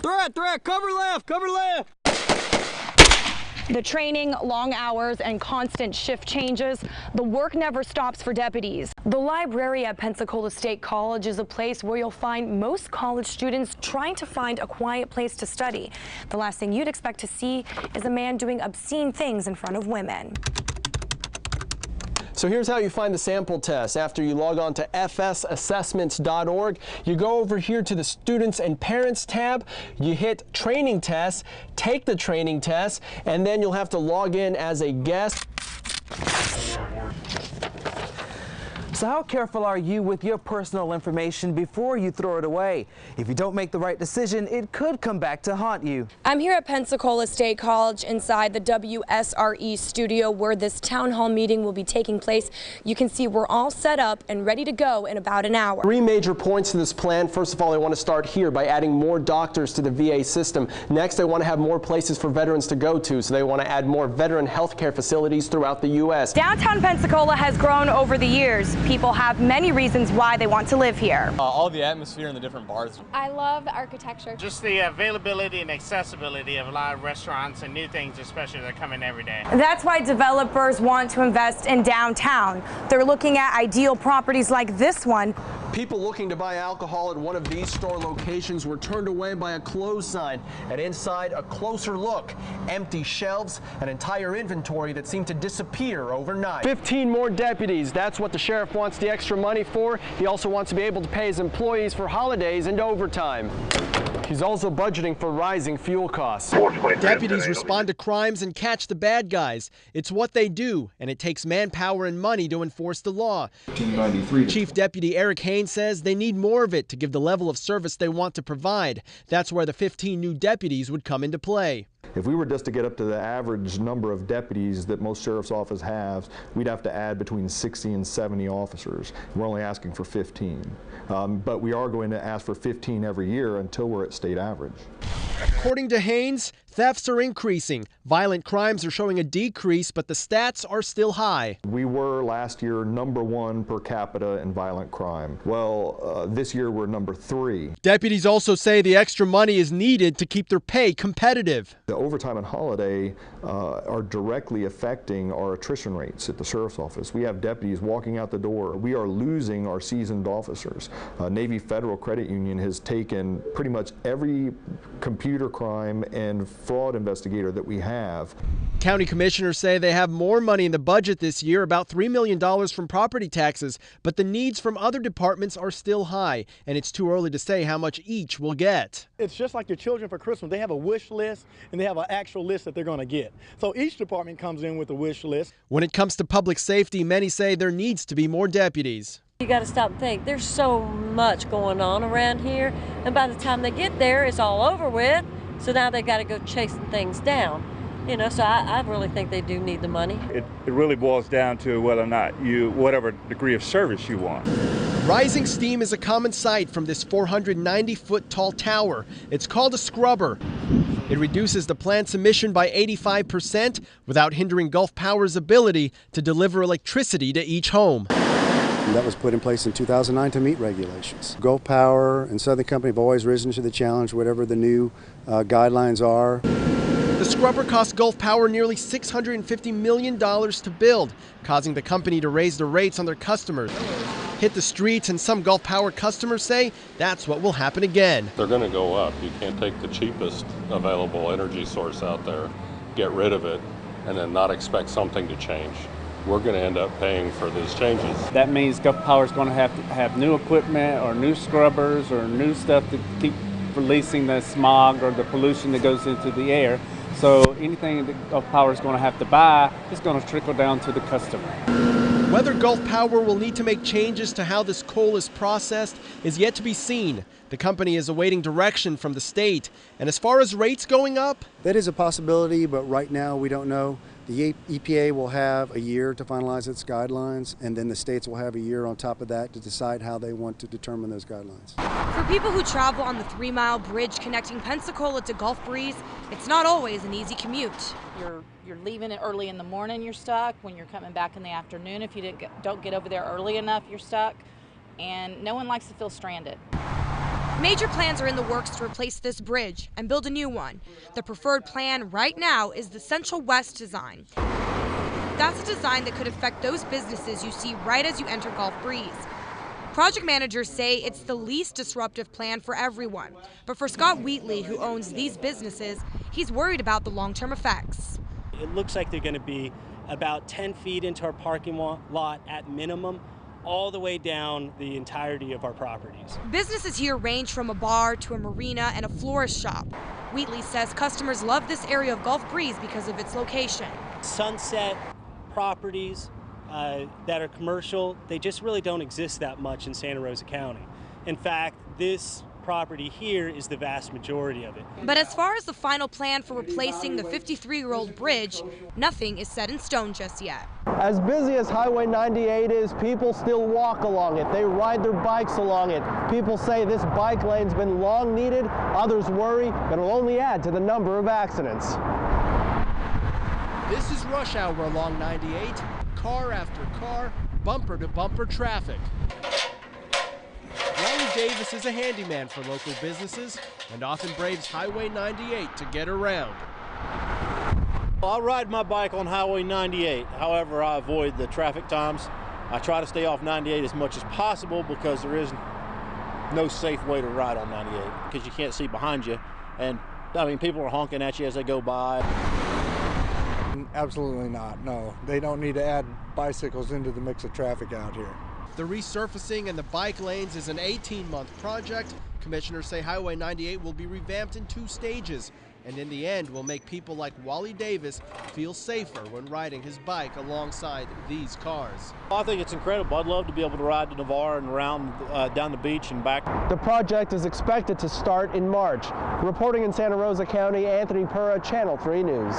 Threat, cover left, cover left. The training, long hours, and constant shift changes, the work never stops for deputies. The library at Pensacola State College is a place where you'll find most college students trying to find a quiet place to study. The last thing you'd expect to see is a man doing obscene things in front of women. So here's how you find the sample test. After you log on to fsassessments.org, you go over here to the Students and Parents tab, you hit Training Tests, take the training test, and then you'll have to log in as a guest. So how careful are you with your personal information before you throw it away? If you don't make the right decision, it could come back to haunt you. I'm here at Pensacola State College inside the WSRE studio where this town hall meeting will be taking place. You can see we're all set up and ready to go in about an hour. 3 major points to this plan. First of all, they want to start here by adding more doctors to the VA system. Next, they want to have more places for veterans to go to, so they want to add more veteran health care facilities throughout the U.S. Downtown Pensacola has grown over the years. People have many reasons why they want to live here. All the atmosphere in the different bars. I love the architecture. Just the availability and accessibility of a lot of restaurants and new things, especially that come in every day. That's why developers want to invest in downtown. They're looking at ideal properties like this one. People looking to buy alcohol at one of these store locations were turned away by a closed sign. And inside, a closer look. Empty shelves, an entire inventory that seemed to disappear overnight. 15 more deputies. That's what the sheriff wants the extra money for. He also wants to be able to pay his employees for holidays and overtime. He's also budgeting for rising fuel costs. Deputies respond to crimes and catch the bad guys. It's what they do, and it takes manpower and money to enforce the law. Chief Deputy Eric Haynes says they need more of it to give the level of service they want to provide. That's where the 15 new deputies would come into play. If we were just to get up to the average number of deputies that most sheriff's office has, we'd have to add between 60 and 70 officers. We're only asking for 15. But we are going to ask for 15 every year until we're at state average. According to Haynes, thefts are increasing. Violent crimes are showing a decrease, but the stats are still high. We were last year #1 per capita in violent crime. Well, this year we're #3. Deputies also say the extra money is needed to keep their pay competitive. The overtime and holiday are directly affecting our attrition rates at the sheriff's office. We have deputies walking out the door. We are losing our seasoned officers. Navy Federal Credit Union has taken pretty much every computer crime and fraud investigator that we have. County commissioners say they have more money in the budget this year, about $3 million from property taxes, but the needs from other departments are still high, and it's too early to say how much each will get. It's just like your children for Christmas. They have a wish list and they have an actual list that they're going to get. So each department comes in with a wish list. When it comes to public safety, many say there needs to be more deputies. You got to stop and think. There's so much going on around here, and by the time they get there, it's all over with. So now they got to go chasing things down. You know, so I really think they do need the money. It really boils down to whether or not whatever degree of service you want. Rising steam is a common sight from this 490-foot tall tower. It's called a scrubber. It reduces the plant's emission by 85% without hindering Gulf Power's ability to deliver electricity to each home. That was put in place in 2009 to meet regulations. Gulf Power and Southern Company have always risen to the challenge, whatever the new guidelines are. The scrubber cost Gulf Power nearly $650 million to build, causing the company to raise the rates on their customers. Hit the streets, and some Gulf Power customers say that's what will happen again. They're going to go up. You can't take the cheapest available energy source out there, get rid of it, and then not expect something to change. We're going to end up paying for these changes. That means Gulf Power is going to have new equipment or new scrubbers or new stuff to keep releasing the smog or the pollution that goes into the air. So anything that Gulf Power is going to have to buy is going to trickle down to the customer. Whether Gulf Power will need to make changes to how this coal is processed is yet to be seen. The company is awaiting direction from the state. And as far as rates going up? That is a possibility, but right now we don't know. The EPA will have a year to finalize its guidelines, and then the states will have a year on top of that to decide how they want to determine those guidelines. For people who travel on the 3-mile bridge connecting Pensacola to Gulf Breeze, it's not always an easy commute. You're leaving it early in the morning, you're stuck. When you're coming back in the afternoon, if you don't get over there early enough, you're stuck. And no one likes to feel stranded. Major plans are in the works to replace this bridge and build a new one. The preferred plan right now is the Central West design. That's a design that could affect those businesses you see right as you enter Gulf Breeze. Project managers say it's the least disruptive plan for everyone. But for Scott Wheatley, who owns these businesses, he's worried about the long-term effects. It looks like they're going to be about 10 feet into our parking lot at minimum, all the way down the entirety of our properties. Businesses here range from a bar to a marina and a florist shop. Wheatley says customers love this area of Gulf Breeze because of its location. Sunset properties that are commercial, they just really don't exist that much in Santa Rosa County. In fact, this property here is the vast majority of it. But as far as the final plan for replacing the 53-year-old bridge, nothing is set in stone just yet. As busy as Highway 98 is, people still walk along it. They ride their bikes along it. People say this bike lane's been long needed. Others worry that it'll only add to the number of accidents. This is rush hour along 98. Car after car, bumper to bumper traffic. Wally Davis is a handyman for local businesses and often braves Highway 98 to get around. I ride my bike on Highway 98. However, I avoid the traffic times. I try to stay off 98 as much as possible because there is no safe way to ride on 98 because you can't see behind you. And I mean, people are honking at you as they go by. Absolutely not, no. They don't need to add bicycles into the mix of traffic out here. The resurfacing and the bike lanes is an 18-month project. Commissioners say Highway 98 will be revamped in 2 stages, and in the end will make people like Wally Davis feel safer when riding his bike alongside these cars. I think it's incredible. I'd love to be able to ride to Navarre and around down the beach and back. The project is expected to start in March. Reporting in Santa Rosa County, Anthony Pura, Channel 3 News.